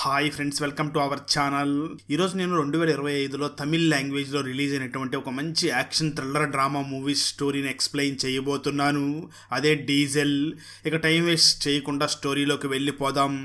Hi friends, welcome to our channel. ఈరోజు నేను 2025లో తమిళ్ లాంగ్వేజ్లో రిలీజ్ అయినటువంటి ఒక మంచి యాక్షన్ థ్రిల్లర్ డ్రామా మూవీ స్టోరీని ఎక్స్ప్లెయిన్ చేయబోతున్నాను. అదే డీజెల్. ఇక టైం వేస్ట్ చేయకుండా స్టోరీలోకి వెళ్ళిపోదాం.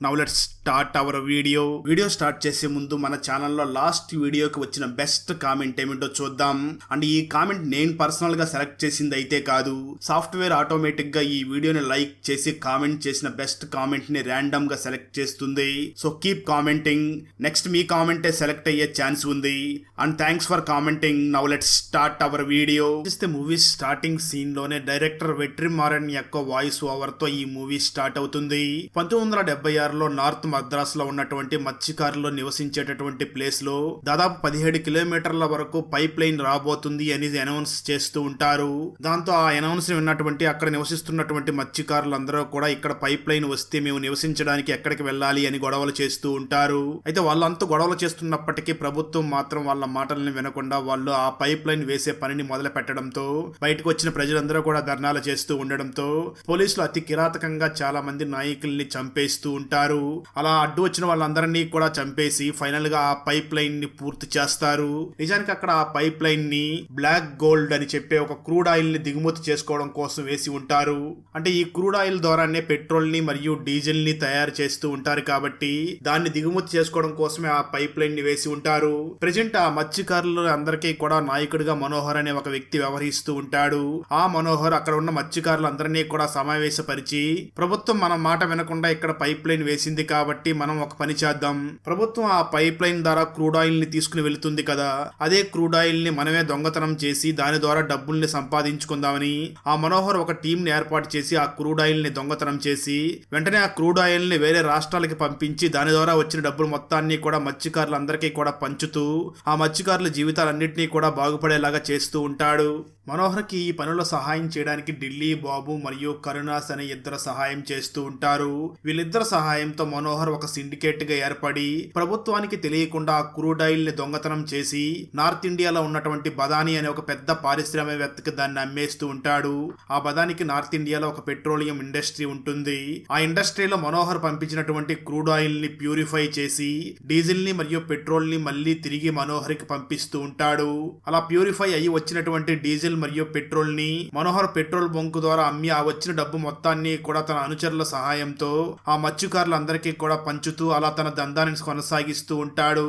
Now let's start our video start చేసే ముందు మన ఛానల్లో లాస్ట్ వీడియోకి వచ్చిన బెస్ట్ కామెంట్ ఏమిటో చూద్దాం. అండ్ ఈ కామెంట్ నేను పర్సనల్గా సెలెక్ట్ చేసింది అయితే కాదు, సాఫ్ట్వేర్ ఆటోమేటిక్గా ఈ వీడియోని లైక్ చేసి కామెంట్ చేసిన బెస్ట్ కామెంట్ని ర్యాండమ్గా సెలెక్ట్ చేస్తుంది. So keep commenting. నెక్స్ట్ మీ కామెంటే సెలెక్ట్ అయ్యే ఛాన్స్ ఉంది. And thanks for commenting. Now let's start our video. Movie starting scene లోనే డైరెక్టర్ వెట్రిమారన్ యొక్క వాయిస్ ఓవర్ తో ఈ మూవీ స్టార్ట్ అవుతుంది. 1976లో నార్త్ మద్రాస్ లో ఉన్నటువంటి మత్స్యకారులు నివసించేటటువంటి ప్లేస్ లో దాదాపు 17 కిలోమీటర్ల వరకు పైప్ లైన్ రాబోతుంది అని అనౌన్స్ చేస్తూ ఉంటారు. దాంతో ఆ అనౌన్స్ విన్నటువంటి అక్కడ నివసిస్తున్నటువంటి మత్స్యకారులందరూ కూడా ఇక్కడ పైప్ లైన్ వస్తే మేము నివసించడానికి ఎక్కడికి వెళ్ళాలి అని గొడవలు చేస్తూ ఉంటారు. అయితే వాళ్ళంతా గొడవలు చేస్తున్నప్పటికీ ప్రభుత్వం మాత్రం వాళ్ళ మాటలను వినకుండా వాళ్ళు ఆ పైప్ లైన్ వేసే పనిని మొదలు పెట్టడంతో బయటకు వచ్చిన ప్రజలందరూ కూడా ధర్నాలు చేస్తూ ఉండడంతో పోలీసులు అతి కిరాతకంగా చాలా మంది నాయకుల్ని చంపేస్తూ ఉంటారు. అలా అడ్డు వచ్చిన వాళ్ళందరినీ కూడా చంపేసి ఫైనల్ గా ఆ పైప్ లైన్ ని పూర్తి చేస్తారు. నిజానికి అక్కడ ఆ పైప్ లైన్ ని బ్లాక్ గోల్డ్ అని చెప్పే ఒక క్రూడ్ ఆయిల్ ని దిగుమతి చేసుకోవడం కోసం వేసి ఉంటారు. అంటే ఈ క్రూడ్ ఆయిల్ ద్వారానే పెట్రోల్ ని మరియు డీజిల్ ని తయారు చేస్తూ ఉంటారు కాబట్టి దాన్ని దిగుమతి చేసుకోవడం కోసమే ఆ పైప్ లైన్ ని వేసి ఉంటారు. ప్రెజెంట్ ఆ మత్స్యకారులు అందరికీ కూడా నాయకుడిగా మనోహర్ అనే ఒక వ్యక్తి వ్యవహరిస్తూ ఉంటాడు. ఆ మనోహర్ అక్కడ ఉన్న మత్స్యకారులందరినీ కూడా సమావేశపరిచి ప్రభుత్వం మన మాట వినకుండా ఇక్కడ పైప్ లైన్ వేసింది కాబట్టి మనం ఒక పని చేద్దాం. ప్రభుత్వం ఆ పైప్ లైన్ ద్వారా క్రూడ్ ఆయిల్ ని తీసుకుని వెళుతుంది కదా, అదే క్రూడ్ ఆయిల్ ని మనమే దొంగతనం చేసి దాని ద్వారా డబ్బుల్ని సంపాదించుకుందామని ఆ మనోహర్ ఒక టీం ని ఏర్పాటు చేసి ఆ క్రూడ్ ఆయిల్ ని దొంగతనం చేసి వెంటనే ఆ క్రూడ్ ఆయిల్ ని వేరే రాష్ట్రాలకి పంపించి దాని ద్వారా వచ్చిన డబ్బులు మొత్తాన్ని కూడా మత్స్యకారులందరికీ కూడా పంచుతూ ఆ మత్స్యకారుల జీవితాలన్నింటినీ కూడా బాగుపడేలాగా చేస్తూ ఉంటాడు. మనోహర్కి ఈ పనుల్లో సహాయం చేయడానికి ఢిల్లీ బాబు మరియు కరుణాస్ అనే ఇద్దరు సహాయం చేస్తూ ఉంటారు. వీళ్ళిద్దరు సహాయంతో మనోహర్ ఒక సిండికేట్ గా ఏర్పడి ప్రభుత్వానికి తెలియకుండా ఆ క్రూడ్ ఆయిల్ ని దొంగతనం చేసి నార్త్ ఇండియాలో ఉన్నటువంటి బదాని అనే ఒక పెద్ద పారిశ్రామికవేత్తకి దాన్ని అమ్మేస్తూ ఉంటాడు. ఆ బదానికి నార్త్ ఇండియాలో ఒక పెట్రోలియం ఇండస్ట్రీ ఉంటుంది. ఆ ఇండస్ట్రీలో మనోహర్ పంపించినటువంటి క్రూడ్ ఆయిల్ ని ప్యూరిఫై చేసి డీజిల్ ని మరియు పెట్రోల్ ని మళ్ళీ తిరిగి మనోహర్ కి పంపిస్తూ ఉంటాడు. అలా ప్యూరిఫై అయ్యి వచ్చినటువంటి డీజిల్ మరియు పెట్రోల్ ని మనోహర్ పెట్రోల్ బంకు ద్వారా అమ్మి ఆ వచ్చిన డబ్బు మొత్తాన్ని కూడా తన అనుచరుల సహాయంతో ఆ మత్స్యకారులందరికీ కూడా పంచుతూ అలా తన దందాన్ని కొనసాగిస్తూ ఉంటాడు.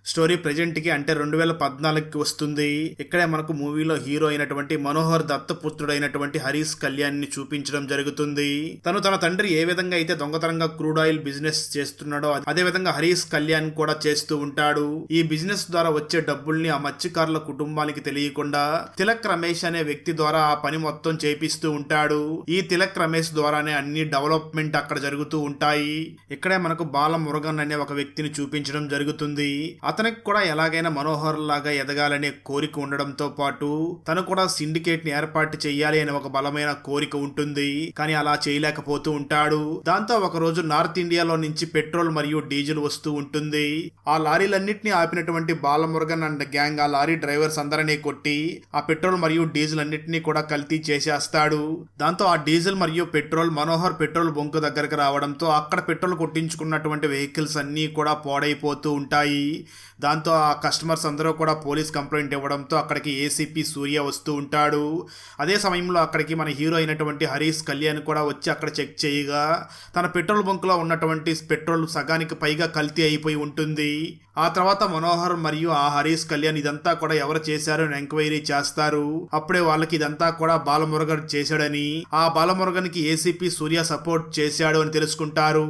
స్టోరీ ప్రెజెంట్ కి అంటే 2014కి వస్తుంది. ఇక్కడే మనకు మూవీలో హీరో అయినటువంటి మనోహర్ దత్తపుత్రుడైనటువంటి హరీష్ కళ్యాణ్ ని చూపించడం జరుగుతుంది. తను తన తండ్రి ఏ విధంగా అయితే దొంగతనంగా క్రూడ్ ఆయిల్ బిజినెస్ చేస్తున్నాడో అదే విధంగా హరీష్ కళ్యాణ్ కూడా చేస్తూ ఉంటాడు. ఈ బిజినెస్ ద్వారా వచ్చే డబ్బుల్ని ఆ మత్స్యకారుల కుటుంబానికి తెలియకుండా తిలక్ రమేష్ అనే వ్యక్తి ద్వారా ఆ పని మొత్తం చేపిస్తూ ఉంటాడు. ఈ తిలక్ రమేష్ ద్వారానే అన్ని డెవలప్మెంట్ అక్కడ జరుగుతూ ఉంటాయి. ఇక్కడే మనకు బాలమురుగన్ అనే ఒక వ్యక్తిని చూపించడం జరుగుతుంది. అతనికి కూడా ఎలాగైనా మనోహర్ లాగా ఎదగాలనే కోరిక ఉండడంతో పాటు తను కూడా సిండికేట్ ని ఏర్పాటు చేయాలి అనే ఒక బలమైన కోరిక ఉంటుంది. కానీ అలా చేయలేకపోతూ ఉంటాడు. దాంతో ఒక రోజు నార్త్ ఇండియాలో నుంచి పెట్రోల్ మరియు డీజిల్ వస్తూ ఉంటుంది. ఆ లారీలన్నింటినీ ఆపినటువంటి బాలమురుగన్ అండ్ గ్యాంగ్ ఆ లారీ డ్రైవర్స్ అందరినీ కొట్టి ఆ పెట్రోల్ మరియు డీజిల్ అన్నింటినీ కూడా కల్తీ చేసేస్తాడు. దాంతో ఆ డీజిల్ మరియు పెట్రోల్ మనోహర్ పెట్రోల్ బంకు దగ్గరకు రావడంతో అక్కడ పెట్రోల్ కొట్టించుకున్నటువంటి వెహికల్స్ అన్నీ కూడా పాడైపోతూ ఉంటాయి. దాంతో ఆ కస్టమర్స్ అందరూ కూడా పోలీస్ కంప్లైంట్ ఇవ్వడంతో అక్కడికి ఏసీపీ సూర్య వస్తూ ఉంటాడు. అదే సమయంలో అక్కడికి మన హీరో అయినటువంటి హరీష్ కళ్యాణ్ కూడా వచ్చి అక్కడ చెక్ చేయగా తన పెట్రోల్ బంకులో ఉన్నటువంటి పెట్రోల్ సగానికి పైగా కల్తీ అయిపోయి ఉంటుంది. ఆ తర్వాత మనోహర్ మరియు ఆ హరీష్ కళ్యాణ్ ఇదంతా కూడా ఎవరు చేశారో ఎంక్వైరీ చేస్తారు. అప్పుడే వాళ్ళకి ఇదంతా కూడా బాలమురుగన్ చేశాడని, ఆ బాలమురుగన్కి ఏసీపీ సూర్య సపోర్ట్ చేశాడు అని తెలుసుకుంటారు.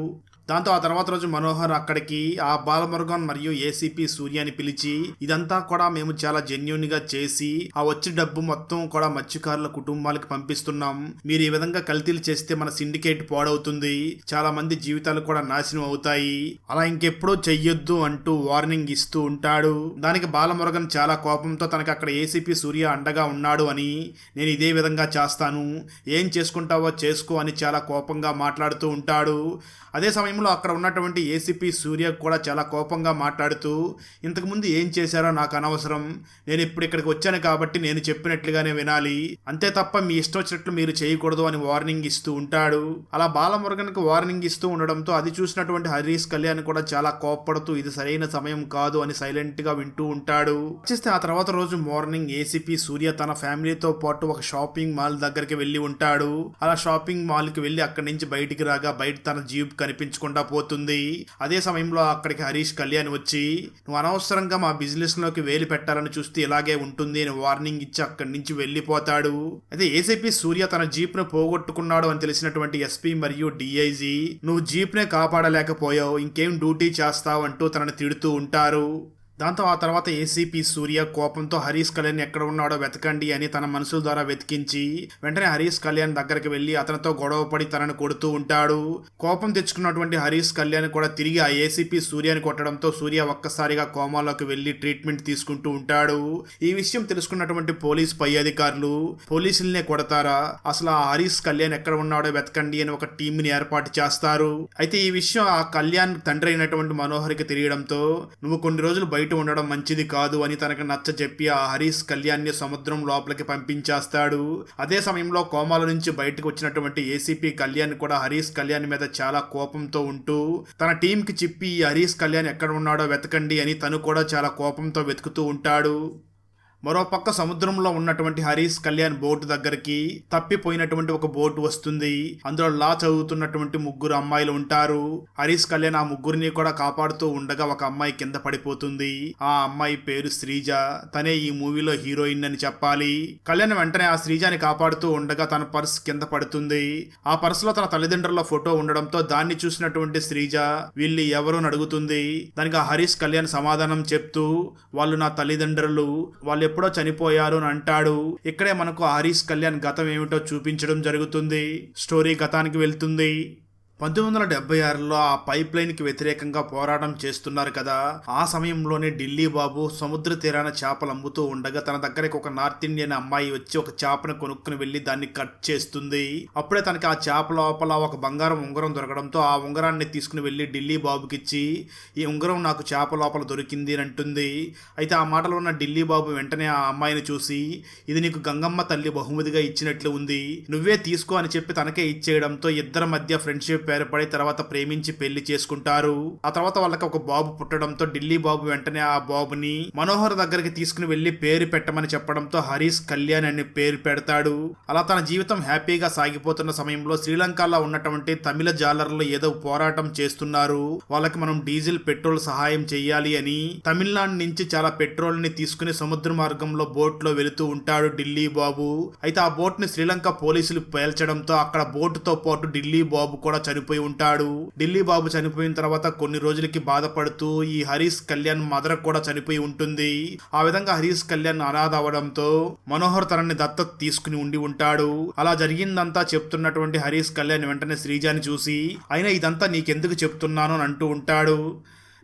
దాంతో ఆ తర్వాత రోజు మనోహర్ అక్కడికి ఆ బాలమురుగన్ మరియు ఏసీపీ సూర్యని పిలిచి ఇదంతా కూడా మేము చాలా జెన్యూన్ గా చేసి ఆ వచ్చే డబ్బు మొత్తం కూడా మత్స్యకారుల కుటుంబాలకు పంపిస్తున్నాం. మీరు ఈ విధంగా కల్తీలు చేస్తే మన సిండికేట్ పాడవుతుంది, చాలా మంది జీవితాలు కూడా నాశనం అవుతాయి, అలా ఇంకెప్పుడూ చెయ్యొద్దు అంటూ వార్నింగ్ ఇస్తూ ఉంటాడు. దానికి బాలమురుగన్ చాలా కోపంతో తనకి అక్కడ ఏసీపీ సూర్య అండగా ఉన్నాడు అని, నేను ఇదే విధంగా చేస్తాను, ఏం చేసుకుంటావో చేసుకో అని చాలా కోపంగా మాట్లాడుతూ ఉంటాడు. అదే సమయంలో సమయంలో అక్కడ ఉన్నటువంటి ఏసీపీ సూర్య కూడా చాలా కోపంగా మాట్లాడుతూ, ఇంతకుముందు ఏం చేశారో నాకు అనవసరం, నేను ఇప్పుడు ఇక్కడికి వచ్చాను కాబట్టి నేను చెప్పినట్లుగానే వినాలి, అంతే తప్ప మీ ఇష్టం వచ్చినట్లు మీరు చేయకూడదు అని వార్నింగ్ ఇస్తూ ఉంటాడు. అలా బాలమురుగన్కి వార్నింగ్ ఇస్తూ ఉండడంతో అది చూసినటువంటి హరీష్ కళ్యాణ్ కూడా చాలా కోప్పడుతూ ఇది సరైన సమయం కాదు అని సైలెంట్ గా వింటూ ఉంటాడు. వచ్చేస్తే ఆ తర్వాత రోజు మార్నింగ్ ఏసీపీ సూర్య తన ఫ్యామిలీతో పాటు ఒక షాపింగ్ మాల్ దగ్గరికి వెళ్లి ఉంటాడు. అలా షాపింగ్ మాల్ కి వెళ్లి అక్కడి నుంచి బయటికి రాగా బయట తన జీప్ కనిపించకుండా పోతుంది. అదే సమయంలో అక్కడికి హరీష్ కళ్యాణ్ వచ్చి, నువ్వు అనవసరంగా మా బిజినెస్ లోకి వేలు పెట్టాలని చూస్తే ఇలాగే ఉంటుంది అని వార్నింగ్ ఇచ్చి అక్కడి నుంచి వెళ్లిపోతాడు. అయితే ఏసీపీ సూర్య తన జీప్ ను పోగొట్టుకున్నాడు అని తెలిసినటువంటి ఎస్పీ మరియు డిఐజీ, నువ్వు జీప్ నే కాపాడలేకపోయావు, ఇంకేం డ్యూటీ చేస్తావు అంటూ తనని తిడుతూ ఉంటారు. దాంతో ఆ తర్వాత ఏసీపీ సూర్య కోపంతో హరీష్ కళ్యాణ్ ఎక్కడ ఉన్నాడో వెతకండి అని తన మనుషుల ద్వారా వెతికించి వెంటనే హరీష్ కళ్యాణ్ దగ్గరికి వెళ్లి అతనితో గొడవపడి తనను కొడుతూ ఉంటాడు. కోపం తెచ్చుకున్నటువంటి హరీష్ కళ్యాణ్ కూడా తిరిగి ఆ ఏసీపీ సూర్యని కొట్టడంతో సూర్య ఒక్కసారిగా కోమాలోకి వెళ్లి ట్రీట్మెంట్ తీసుకుంటూ ఉంటాడు. ఈ విషయం తెలుసుకున్నటువంటి పోలీస్ పై అధికారులు పోలీసుల్నే కొడతారా, అసలు ఆ హరీష్ కళ్యాణ్ ఎక్కడ ఉన్నాడో వెతకండి అని ఒక టీమ్ ని ఏర్పాటు చేస్తారు. అయితే ఈ విషయం ఆ కళ్యాణ్ తండ్రి అయినటువంటి మనోహర్కి తెలియడంతో, నువ్వు కొన్ని రోజులు బయట ఉండడం మంచిది కాదు అని తనకు నచ్చ చెప్పి ఆ హరీష్ కళ్యాణ్ ని సముద్రం లోపలికి పంపించేస్తాడు. అదే సమయంలో కోమాల నుంచి బయటకు వచ్చినటువంటి ఏసీపీ కళ్యాణ్ కూడా హరీష్ కళ్యాణ్ మీద చాలా కోపంతో ఉంటూ తన టీం కి చెప్పి ఈ హరీష్ కళ్యాణ్ ఎక్కడ ఉన్నాడో వెతకండి అని తను కూడా చాలా కోపంతో వెతుకుతూ ఉంటాడు. మరోపక్క సముద్రంలో ఉన్నటువంటి హరీష్ కళ్యాణ్ బోటు దగ్గరికి తప్పిపోయినటువంటి ఒక బోటు వస్తుంది. అందులో లా చదువుతున్నటువంటి ముగ్గురు అమ్మాయిలు ఉంటారు. హరీష్ కళ్యాణ్ ఆ ముగ్గురిని కూడా కాపాడుతూ ఉండగా ఒక అమ్మాయి కింద పడిపోతుంది. ఆ అమ్మాయి పేరు శ్రీజ, తనే ఈ మూవీలో హీరోయిన్ అని చెప్పాలి. కళ్యాణ్ వెంటనే ఆ శ్రీజని కాపాడుతూ ఉండగా తన పర్స్ కింద పడుతుంది. ఆ పర్సులో తన తల్లిదండ్రుల ఫోటో ఉండడంతో దాన్ని చూసినటువంటి శ్రీజ వీళ్ళు ఎవరు అని అడుగుతుంది. దానికి ఆ హరీష్ కళ్యాణ్ సమాధానం చెప్తూ, వాళ్ళు నా తల్లిదండ్రులు, వాళ్ళు ఎప్పుడో చనిపోయారు అని అంటాడు. ఇక్కడే మనకు హరీష్ కళ్యాణ్ గతం ఏమిటో చూపించడం జరుగుతుంది. స్టోరీ గతానికి వెళ్తుంది. 1976లో ఆ పైప్ లైన్ కి వ్యతిరేకంగా పోరాటం చేస్తున్నారు కదా, ఆ సమయంలోనే ఢిల్లీ బాబు సముద్ర తీరాన చేపలు అమ్ముతూ ఉండగా తన దగ్గరికి ఒక నార్త్ ఇండియన్ అమ్మాయి వచ్చి ఒక చేపను కొనుక్కుని వెళ్లి దాన్ని కట్ చేస్తుంది. అప్పుడే తనకి ఆ చేప లోపల ఒక బంగారం ఉంగరం దొరకడంతో ఆ ఉంగరాన్ని తీసుకుని వెళ్లి ఢిల్లీ బాబుకి ఇచ్చి, ఈ ఉంగరం నాకు చేప లోపల దొరికింది అని అంటుంది. అయితే ఆ మాటలో ఉన్న ఢిల్లీ బాబు వెంటనే ఆ అమ్మాయిని చూసి, ఇది నీకు గంగమ్మ తల్లి బహుమతిగా ఇచ్చినట్లు ఉంది, నువ్వే తీసుకో అని చెప్పి తనకే ఇచ్చేయడంతో ఇద్దరి మధ్య ఫ్రెండ్షిప్ ఏర్పడి తర్వాత ప్రేమించి పెళ్లి చేసుకుంటారు. ఆ తర్వాత వాళ్ళకి ఒక బాబు పుట్టడంతో ఢిల్లీ బాబు వెంటనే ఆ బాబుని మనోహర్ దగ్గరికి తీసుకుని వెళ్లి పేరు పెట్టమని చెప్పడంతో హరీష్ కళ్యాణ్ అనే పేరు పెడతాడు. అలా తన జీవితం హ్యాపీగా సాగిపోతున్న సమయంలో శ్రీలంకలో ఉన్నటువంటి తమిళ జాలర్లు ఏదో పోరాటం చేస్తున్నారు, వాళ్ళకి మనం డీజిల్ పెట్రోల్ సహాయం చెయ్యాలి అని తమిళనాడు నుంచి చాలా పెట్రోల్ ని తీసుకుని సముద్ర మార్గంలో బోట్ లో వెళుతూ ఉంటాడు ఢిల్లీ బాబు. అయితే ఆ బోట్ ని శ్రీలంక పోలీసులు పేల్చడంతో అక్కడ బోటుతో పాటు ఢిల్లీ బాబు కూడా చనిపోయి ఉంటాడు. ఢిల్లీ బాబు చనిపోయిన తర్వాత కొన్ని రోజులకి బాధపడుతూ ఈ హరీష్ కళ్యాణ్ మదర్ కూడా చనిపోయి ఉంటుంది. ఆ విధంగా హరీష్ కళ్యాణ్ అనాథ అవడంతో మనోహర్ తనని దత్తత తీసుకుని ఉండి ఉంటాడు. అలా జరిగిందంతా చెప్తున్నటువంటి హరీష్ కళ్యాణ్ వెంటనే శ్రీజాని చూసి, అయినా ఇదంతా నీకెందుకు చెప్తున్నాను అని అంటూ ఉంటాడు.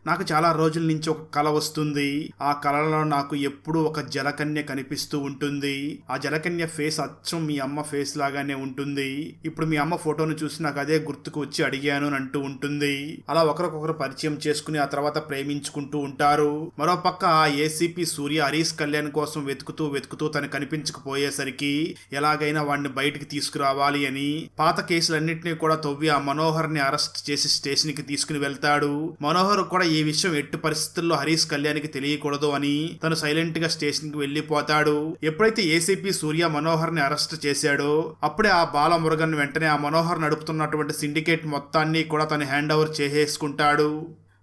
నాకు చాలా రోజుల నుంచి ఒక కల వస్తుంది, ఆ కలలో నాకు ఎప్పుడూ ఒక జలకన్య కనిపిస్తూ ఉంటుంది, ఆ జలకన్య ఫేస్ అచ్చం మీ అమ్మ ఫేస్ లాగానే ఉంటుంది, ఇప్పుడు మీ అమ్మ ఫోటోను చూసి నాకు అదే గుర్తుకు వచ్చి అడిగాను అని అంటూ ఉంటుంది. అలా ఒకరికొకరు పరిచయం చేసుకుని ఆ తర్వాత ప్రేమించుకుంటూ ఉంటారు. మరోపక్క ఆ ఏసీపీ సూర్య హరీష్ కళ్యాణ్ కోసం వెతుకుతూ తను కనిపించకపోయేసరికి ఎలాగైనా వాడిని బయటికి తీసుకురావాలి అని పాత కేసులన్నింటినీ కూడా తవ్వి ఆ మనోహర్ ని అరెస్ట్ చేసి స్టేషన్ కి తీసుకుని వెళ్తాడు. మనోహర్ కూడా ఈ విషయం ఎట్టి పరిస్థితుల్లో హరీష్ కళ్యాణ్కి తెలియకూడదు అని తను సైలెంట్ గా స్టేషన్ కి వెళ్లిపోతాడు. ఎప్పుడైతే ఏసీపీ సూర్య మనోహర్ ని అరెస్ట్ చేశాడో అప్పుడే ఆ బాలమురుగన్ వెంటనే ఆ మనోహర్ నడుపుతున్నటువంటి సిండికేట్ మొత్తాన్ని కూడా తను హ్యాండ్ ఓవర్ చేసేసుకుంటాడు.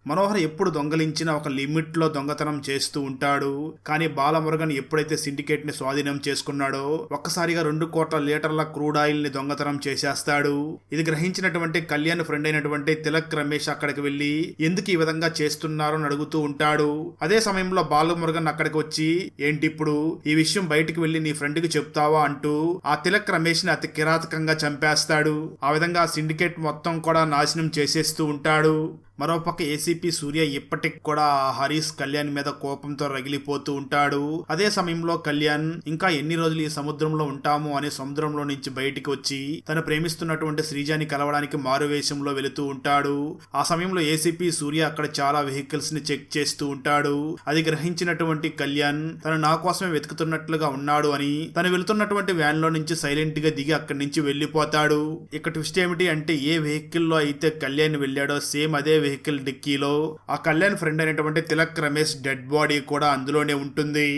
మనోహర్ ఎప్పుడు దొంగలించినా ఒక లిమిట్ లో దొంగతనం చేస్తూ ఉంటాడు. కానీ బాలమురుగన్ ఎప్పుడైతే సిండికేట్ ని స్వాధీనం చేసుకున్నాడో ఒక్కసారిగా 2 కోట్ల లీటర్ల క్రూడ్ ఆయిల్ ని దొంగతనం చేసేస్తాడు. ఇది గ్రహించినటువంటి కళ్యాణ్ ఫ్రెండ్ అయినటువంటి తిలక్ రమేష్ అక్కడికి వెళ్లి ఎందుకు ఈ విధంగా చేస్తున్నారో అని అడుగుతూ ఉంటాడు. అదే సమయంలో బాలమురుగన్ అక్కడికి వచ్చి, ఏంటి ఇప్పుడు ఈ విషయం బయటికి వెళ్లి నీ ఫ్రెండ్ కి చెప్తావా అంటూ ఆ తిలక్ రమేష్ ని అతి కిరాతకంగా చంపేస్తాడు. ఆ విధంగా ఆ సిండికేట్ మొత్తం కూడా నాశనం చేసేస్తూ ఉంటాడు. మరోపక్క ఏసీపీ సూర్య ఇప్పటికి కూడా హరీష్ కళ్యాణ్ మీద కోపంతో రగిలిపోతూ ఉంటాడు. అదే సమయంలో కళ్యాణ్ ఇంకా ఎన్ని రోజులు ఈ సముద్రంలో ఉంటాము అని సముద్రంలో నుంచి బయటికి వచ్చి తను ప్రేమిస్తున్నటువంటి శ్రీజాని కలవడానికి మారువేషంలో వెళుతూ ఉంటాడు. ఆ సమయంలో ఏసీపీ సూర్య అక్కడ చాలా వెహికల్స్ ని చెక్ చేస్తూ ఉంటాడు. అది గ్రహించినటువంటి కళ్యాణ్ తను నా కోసమే వెతుకుతున్నట్లుగా ఉన్నాడు అని తను వెళుతున్నటువంటి వ్యాన్ లో నుంచి సైలెంట్ గా దిగి అక్కడి నుంచి వెళ్లిపోతాడు. ఇక ట్విస్ట్ ఏమిటి అంటే ఏ వెహికల్ లో అయితే కళ్యాణ్ వెళ్ళాడో సేమ్ అదే వెహికల్ డిక్కీలో ఆ కళ్యాణ్ ఫ్రెండ్ అయినటువంటి తిలక్ రమేష్ డెడ్ బాడీ కూడా అందులోనే ఉంటుంది.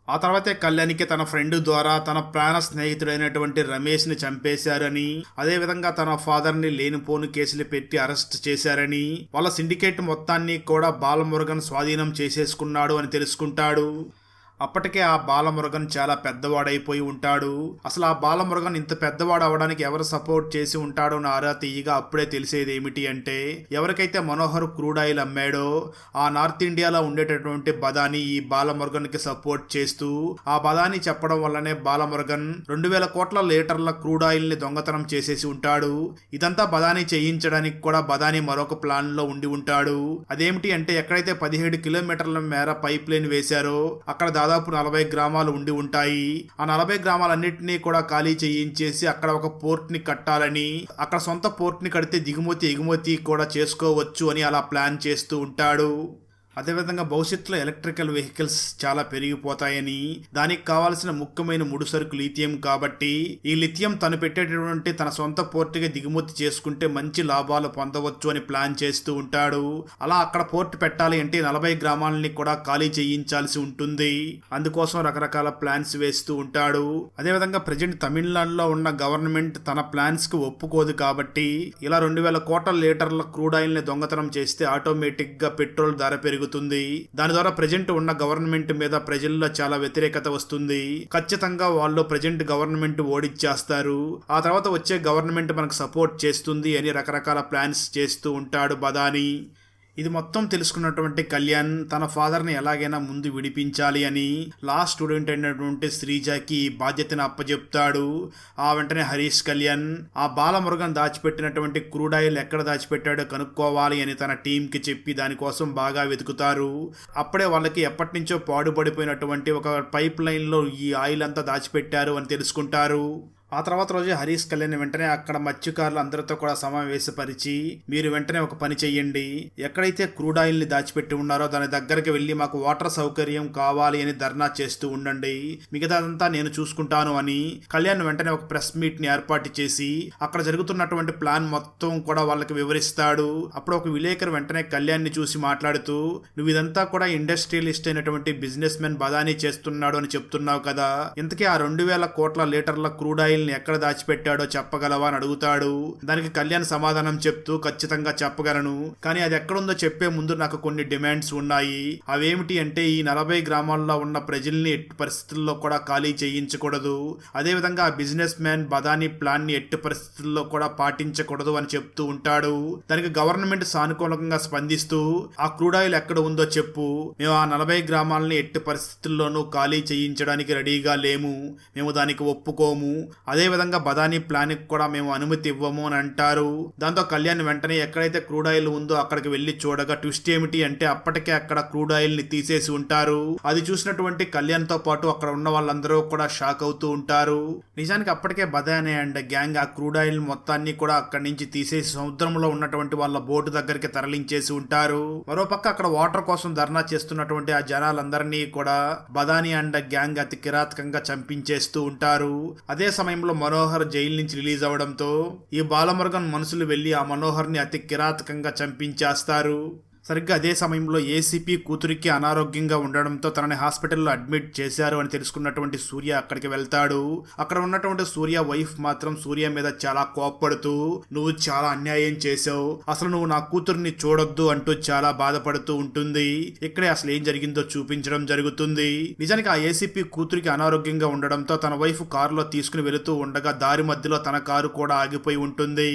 ఆ తర్వాతే కళ్యాణ్కి తన ఫ్రెండ్ ద్వారా తన ప్రాణ స్నేహితుడైనటువంటి రమేష్ ని చంపేశారని, అదేవిధంగా తన ఫాదర్ ని లేనిపోను కేసులు పెట్టి అరెస్ట్ చేశారని, వాళ్ళ సిండికేట్ మొత్తాన్ని కూడా బాలమురుగన్ స్వాధీనం చేసేసుకున్నాడు అని తెలుసుకుంటాడు. అప్పటికే ఆ బాలమురుగన్ చాలా పెద్దవాడైపోయి ఉంటాడు. అసలు ఆ బాలమురుగన్ ఇంత పెద్దవాడు అవడానికి ఎవరు సపోర్ట్ చేసి ఉంటాడో అని ఆరా తీయగా అప్పుడే తెలిసేది ఏమిటి అంటే ఎవరికైతే మనోహర్ క్రూడ్ ఆయిల్ అమ్మాడో ఆ నార్త్ ఇండియాలో ఉండేటటువంటి బదాని ఈ బాలమురుగన్ కి సపోర్ట్ చేస్తూ ఆ బదాని చెప్పడం వల్లనే బాలమురుగన్ 2000 కోట్ల లీటర్ల క్రూడ్ ఆయిల్ ని దొంగతనం చేసేసి ఉంటాడు. ఇదంతా బదాని చేయించడానికి కూడా బదాని మరొక ప్లాన్ లో ఉండి ఉంటాడు. అదేమిటి అంటే ఎక్కడైతే 17 కిలోమీటర్ల మేర పైప్ లైన్ వేశారో అక్కడ దాదాపు 40 గ్రామాలు ఉండి ఉంటాయి. ఆ 40 గ్రామాలన్నింటినీ కూడా ఖాళీ చేయించేసి అక్కడ ఒక పోర్ట్ ని కట్టాలని, అక్కడ సొంత పోర్ట్ ని కడితే దిగుమతి ఎగుమతి కూడా చేసుకోవచ్చు అని అలా ప్లాన్ చేస్తూ ఉంటాడు. అదేవిధంగా భవిష్యత్తులో ఎలక్ట్రికల్ వెహికల్స్ చాలా పెరిగిపోతాయని, దానికి కావాల్సిన ముఖ్యమైన ముడిసరుకు లిథియం కాబట్టి ఈ లిథియం తను పెట్టేటటువంటి తన సొంత పోర్టుగా దిగుమతి చేసుకుంటే మంచి లాభాలు పొందవచ్చు అని ప్లాన్ చేస్తూ ఉంటాడు. అలా అక్కడ పోర్ట్ పెట్టాలి అంటే 40 గ్రామాలని కూడా ఖాళీ చేయించాల్సి ఉంటుంది. అందుకోసం రకరకాల ప్లాన్స్ వేస్తూ ఉంటాడు. అదేవిధంగా ప్రజెంట్ తమిళనాడులో ఉన్న గవర్నమెంట్ తన ప్లాన్స్ కు ఒప్పుకోదు కాబట్టి ఇలా 2000 కోట్ల లీటర్ల క్రూడ్ ఆయిల్ ని దొంగతనం చేస్తే ఆటోమేటిక్ గా పెట్రోల్ ధర పెరుగుతుంది. దాని ద్వారా ప్రజెంట్ ఉన్న గవర్నమెంట్ మీద ప్రజల్లో చాలా వ్యతిరేకత వస్తుంది. ఖచ్చితంగా వాళ్ళు ప్రజెంట్ గవర్నమెంట్ ఓడిచ్చేస్తారు. ఆ తర్వాత వచ్చే గవర్నమెంట్ మనకు సపోర్ట్ చేస్తుంది అని రకరకాల ప్లాన్స్ చేస్తూ ఉంటాడు బదాని. ఇది మొత్తం తెలుసుకున్నటువంటి కళ్యాణ్ తన ఫాదర్ని ఎలాగైనా ముందు విడిపించాలి అని లాస్ట్ స్టూడెంట్ అయినటువంటి శ్రీజాకి బాధ్యతను అప్పచెప్తాడు. ఆ వెంటనే హరీష్ కళ్యాణ్ ఆ బాలమురుగన్ దాచిపెట్టినటువంటి క్రూడ్ ఆయిల్ ఎక్కడ దాచిపెట్టాడో కనుక్కోవాలి అని తన టీంకి చెప్పి దానికోసం బాగా వెతుకుతారు. అప్పుడే వాళ్ళకి ఎప్పటి నుంచో పాడుపడిపోయినటువంటి ఒక పైప్ లైన్లో ఈ ఆయిల్ అంతా దాచిపెట్టారు అని తెలుసుకుంటారు. ఆ తర్వాత రోజు హరీష్ కళ్యాణ్ వెంటనే అక్కడ మత్స్యకారులు అందరితో కూడా సమావేశపరిచి మీరు వెంటనే ఒక పని చెయ్యండి, ఎక్కడైతే క్రూడ్ ఆయిల్ ని దాచిపెట్టి ఉన్నారో దాని దగ్గరికి వెళ్ళి మాకు వాటర్ సౌకర్యం కావాలి అని ధర్నా చేస్తూ ఉండండి, మిగతాదంతా నేను చూసుకుంటాను అని కళ్యాణ్ వెంటనే ఒక ప్రెస్ మీట్ ని ఏర్పాటు చేసి అక్కడ జరుగుతున్నటువంటి ప్లాన్ మొత్తం కూడా వాళ్ళకి వివరిస్తాడు. అప్పుడు ఒక విలేకరు వెంటనే కళ్యాణ్ ని చూసి మాట్లాడుతూ నువ్వు ఇదంతా కూడా ఇండస్ట్రియలిస్ట్ అయినటువంటి బిజినెస్ మెన్ బదాని చేస్తున్నాడు అని చెప్తున్నావు కదా, ఇంతకీ ఆ 2000 కోట్ల లీటర్ల క్రూడ్ ఆయిల్ ఎక్కడ దాచిపెట్టాడో చెప్పగలవా అని అడుగుతాడు. దానికి కళ్యాణ్ సమాధానం చెప్తూ ఖచ్చితంగా చెప్పగలను, కానీ అది ఎక్కడుందో చెప్పే ముందు నాకు కొన్ని డిమాండ్స్ ఉన్నాయి. అవేమిటి అంటే ఈ 40 గ్రామాల్లో ఉన్న ప్రజల్ని ఎట్టి పరిస్థితుల్లో కూడా ఖాళీ చేయించకూడదు, అదేవిధంగా ఆ బిజినెస్ మ్యాన్ బదాని ప్లాన్ ని ఎట్టి పరిస్థితుల్లో కూడా పాటించకూడదు అని చెప్తూ ఉంటాడు. దానికి గవర్నమెంట్ సానుకూలంగా స్పందిస్తూ ఆ క్రూడ్ ఆయిల్ ఎక్కడ ఉందో చెప్పు, మేము ఆ 40 గ్రామాలని ఎట్టి పరిస్థితుల్లోనూ ఖాళీ చేయించడానికి రెడీగా లేము, మేము దానికి ఒప్పుకోము, అదేవిధంగా బదాని ప్లాన్ కి కూడా మేము అనుమతి ఇవ్వము అని అంటారు. దాంతో కళ్యాణ్ వెంటనే ఎక్కడైతే క్రూడ్ ఆయిల్ ఉందో అక్కడికి వెళ్లి చూడగా ట్విస్ట్ ఏమిటి అంటే అప్పటికే అక్కడ క్రూడ్ ఆయిల్ ని తీసేసి ఉంటారు. అది చూసినటువంటి కళ్యాణ్ తో పాటు అక్కడ ఉన్న వాళ్ళందరూ కూడా షాక్ అవుతూ ఉంటారు. నిజానికి అప్పటికే బదాని అండ్ గ్యాంగ్ ఆ క్రూడ్ ఆయిల్ మొత్తాన్ని కూడా అక్కడి నుంచి తీసేసి సముద్రంలో ఉన్నటువంటి వాళ్ళ బోటు దగ్గరికి తరలించేసి ఉంటారు. మరోపక్క అక్కడ వాటర్ కోసం ధర్నా చేస్తున్నటువంటి ఆ జనాలందరినీ కూడా బదాని అండ్ గ్యాంగ్ అతి కిరాతకంగా చంపించేస్తూ ఉంటారు. అదే సమయంలో మనోహర్ జైలు నుంచి రిలీజ్ అవడంతో ఈ బాలమురుగన్ మనుషులు వెళ్లి ఆ మనోహర్ ని అతి కిరాతకంగా చంపించేస్తారు. సరిగ్గా అదే సమయంలో ఏసీపీ కూతురికి అనారోగ్యంగా ఉండడంతో తనని హాస్పిటల్లో అడ్మిట్ చేశారు అని తెలుసుకున్నటువంటి సూర్య అక్కడికి వెళ్తాడు. అక్కడ ఉన్నటువంటి సూర్య వైఫ్ మాత్రం సూర్య మీద చాలా కోప్పడుతూ నువ్వు చాలా అన్యాయం చేసావు, అసలు నువ్వు నా కూతుర్ని చూడొద్దు అంటూ చాలా బాధపడుతూ ఉంటుంది. ఇక్కడే అసలు ఏం జరిగిందో చూపించడం జరుగుతుంది. నిజానికి ఆ ఏసీపీ కూతురికి అనారోగ్యంగా ఉండడంతో తన వైఫ్ కారులో తీసుకుని వెళుతూ ఉండగా దారి మధ్యలో తన కారు కూడా ఆగిపోయి ఉంటుంది.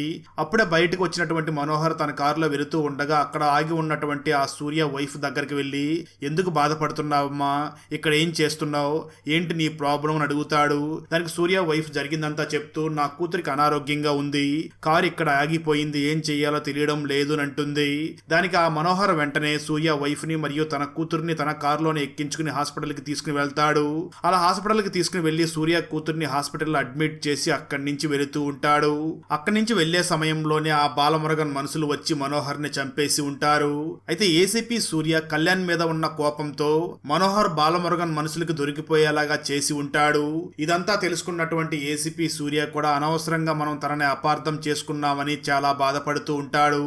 అప్పుడే బయటకు వచ్చినటువంటి మనోహర్ తన కారులో వెళుతూ ఉండగా అక్కడ ఆగి ఉన్నటువంటి ఉన్నటువంటి ఆ సూర్య వైఫ్ దగ్గరికి వెళ్ళి ఎందుకు బాధపడుతున్నావమ్మా, ఇక్కడ ఏం చేస్తున్నావు, ఏంటి నీ ప్రాబ్లం అని అడుగుతాడు. దానికి సూర్య వైఫ్ జరిగిందంతా చెప్తూ నా కూతురికి అనారోగ్యంగా ఉంది, కారు ఇక్కడ ఆగిపోయింది, ఏం చెయ్యాలో తెలియడం లేదు అని అంటుంది. దానికి ఆ మనోహర్ వెంటనే సూర్య వైఫ్ ని మరియు తన కూతుర్ని తన కారులోనే ఎక్కించుకుని హాస్పిటల్ కి తీసుకుని వెళ్తాడు. అలా హాస్పిటల్ కి తీసుకుని వెళ్లి సూర్య కూతుర్ని హాస్పిటల్ అడ్మిట్ చేసి అక్కడి నుంచి వెళుతూ ఉంటాడు. అక్కడి నుంచి వెళ్లే సమయంలోనే ఆ బాలమురుగన్ మనుషులు వచ్చి మనోహర్ ని చంపేసి ఉంటారు. అయితే ఏసీపీ సూర్య కళ్యాణ్ మీద ఉన్న కోపంతో మనోహర్ బాలమురుగన్ మనుషులకు దొరికిపోయేలాగా చేసి ఉంటాడు. ఇదంతా తెలుసుకున్నటువంటి ఏసీపీ సూర్య కూడా అనవసరంగా మనం తనని అపార్థం చేసుకున్నామని చాలా బాధపడుతూ ఉంటాడు.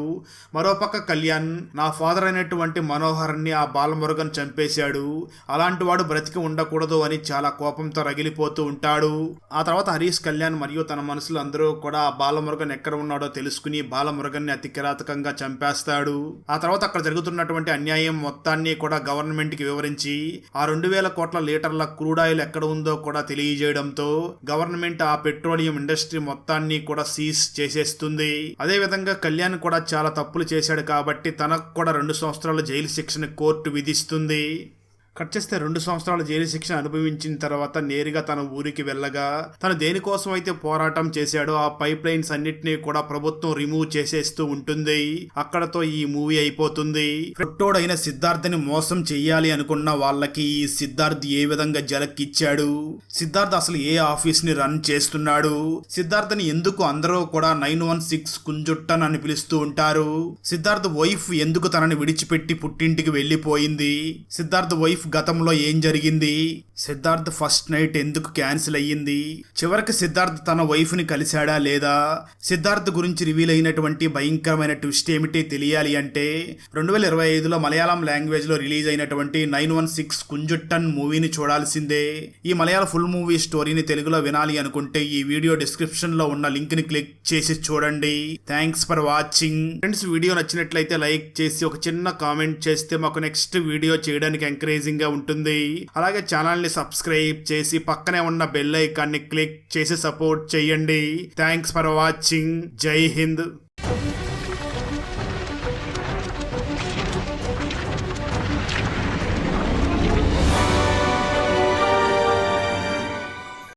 మరోపక్క కళ్యాణ్ నా ఫాదర్ అయినటువంటి మనోహర్ని ఆ బాలమురుగన్ చంపేశాడు, అలాంటి వాడు బ్రతికి ఉండకూడదు అని చాలా కోపంతో రగిలిపోతూ ఉంటాడు. ఆ తర్వాత హరీష్ కళ్యాణ్ మరియు తన మనుషులు అందరూ కూడా ఆ బాలమురుగన్ ఎక్కడ ఉన్నాడో తెలుసుకుని బాలమురుగన్ ని అతి కిరాతకంగా చంపేస్తాడు. ఆ తర్వాత అక్కడ జరుగుతున్నటువంటి అన్యాయం మొత్తాన్ని కూడా గవర్నమెంట్ కి వివరించి ఆ 2000 కోట్ల లీటర్ల క్రూడ్ ఆయిల్ ఎక్కడ ఉందో కూడా తెలియజేయడంతో గవర్నమెంట్ ఆ పెట్రోలియం ఇండస్ట్రీ మొత్తాన్ని కూడా సీజ్ చేసేస్తుంది. అదే విధంగా కళ్యాణ్ కూడా చాలా తప్పులు చేశాడు కాబట్టి తనకు కూడా 2 సంవత్సరాల జైలు శిక్షను కోర్టు విధిస్తుంది. కట్ చేస్తే 2 సంవత్సరాల జైలు శిక్ష అనుభవించిన తర్వాత నేరుగా తన ఊరికి వెళ్ళగా తను దేనికోసం అయితే పోరాటం చేశాడో ఆ పైప్ లైన్స్ అన్నిటినీ కూడా ప్రభుత్వం రిమూవ్ చేసేస్తూ ఉంటుంది. అక్కడతో ఈ మూవీ అయిపోతుంది. పుట్టోడైన సిద్ధార్థని మోసం చెయ్యాలి అనుకున్న వాళ్ళకి ఈ సిద్ధార్థ్ ఏ విధంగా జలక్కిచ్చాడు, సిద్ధార్థ్ అసలు ఏ ఆఫీస్ ని రన్ చేస్తున్నాడు, సిద్ధార్థని ఎందుకు అందరూ కూడా 916 కుంజుట్టన్ అని పిలుస్తూ ఉంటారు, సిద్ధార్థ్ వైఫ్ ఎందుకు తనని విడిచిపెట్టి పుట్టింటికి వెళ్ళిపోయింది, సిద్ధార్థ్ వైఫ్ గతంలో ఏం జరిగింది, సిద్ధార్థ్ ఫస్ట్ నైట్ ఎందుకు క్యాన్సిల్ అయ్యింది, చివరికి సిద్ధార్థ్ తన వైఫ్ ని కలిశాడా లేదా, సిద్ధార్థ్ గురించి రివీల్ అయినటువంటి భయంకరమైన ట్విస్ట్ ఏమిటి తెలియాలి అంటే 2025లో మలయాళం లాంగ్వేజ్ లో రిలీజ్ అయినటువంటి 916 కుంజుట్టన్ మూవీని చూడాల్సిందే. ఈ మలయాళ ఫుల్ మూవీ స్టోరీని తెలుగులో వినాలి అనుకుంటే ఈ వీడియో డిస్క్రిప్షన్ లో ఉన్న లింక్ ని క్లిక్ చేసి చూడండి. Thanks for watching friends. Video నచ్చినట్లయితే లైక్ చేసి ఒక చిన్న కామెంట్ చేస్తే మాకు నెక్స్ట్ వీడియో చేయడానికి ఎంకరేజింగ్ గా ఉంటుంది. అలాగే ఛానల్ ని సబ్స్క్రైబ్ చేసి పక్కనే ఉన్న బెల్ ఐకాన్ ని క్లిక్ చేసి సపోర్ట్ చేయండి. Thanks for watching. జై హింద్.